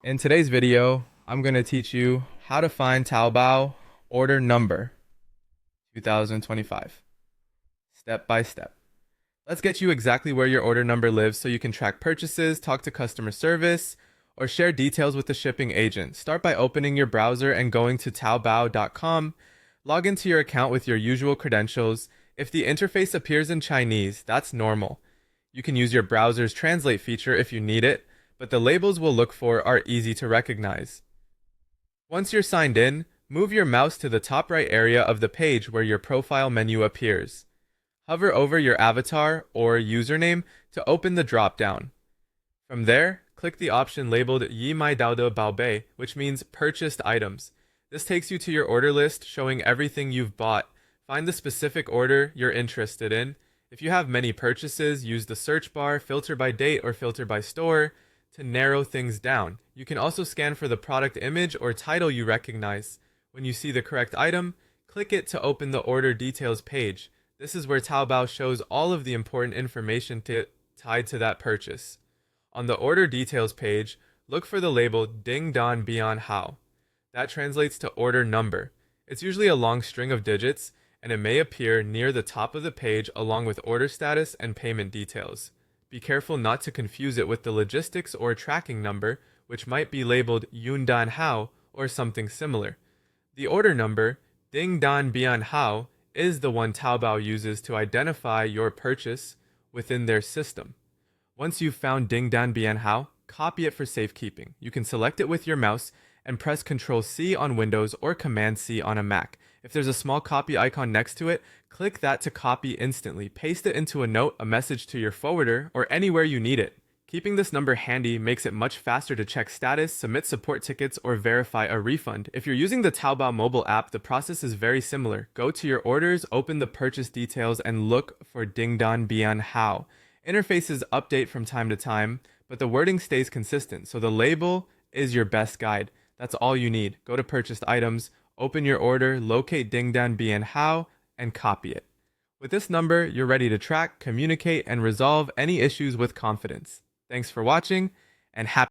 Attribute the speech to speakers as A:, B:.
A: In today's video, I'm going to teach you how to find Taobao order number 2025, step by step. Let's get you exactly where your order number lives so you can track purchases, talk to customer service, or share details with the shipping agent. Start by opening your browser and going to taobao.com. Log into your account with your usual credentials. If the interface appears in Chinese, that's normal. You can use your browser's translate feature if you need it, but the labels we'll look for are easy to recognize. Once you're signed in, move your mouse to the top right area of the page where your profile menu appears. Hover over your avatar or username to open the drop-down. From there, click the option labeled Yi Mai Dao de Baobei, which means purchased items. This takes you to your order list showing everything you've bought. Find the specific order you're interested in. If you have many purchases, use the search bar, filter by date or filter by store to narrow things down. You can also scan for the product image or title you recognize. When you see the correct item, click it to open the order details page. This is where Taobao shows all of the important information tied to that purchase. On the order details page, look for the label Ding Dan Bian Hao. That translates to order number. It's usually a long string of digits, and it may appear near the top of the page along with order status and payment details. Be careful not to confuse it with the logistics or tracking number, which might be labeled Yundan Hao or something similar. The order number, Ding Dan Bian Hao, is the one Taobao uses to identify your purchase within their system. Once you've found Ding Dan Bian Hao, copy it for safekeeping. You can select it with your mouse and press Ctrl-C on Windows or Command-C on a Mac. If there's a small copy icon next to it, click that to copy instantly. Paste it into a note, a message to your forwarder, or anywhere you need it. Keeping this number handy makes it much faster to check status, submit support tickets, or verify a refund. If you're using the Taobao mobile app, the process is very similar. Go to your orders, open the purchase details, and look for Ding Dan Bian Hao. Interfaces update from time to time, but the wording stays consistent, so the label is your best guide. That's all you need. Go to purchased items, open your order, locate Ding Dan Bian Hao, and copy it. With this number, you're ready to track, communicate, and resolve any issues with confidence. Thanks for watching, and happy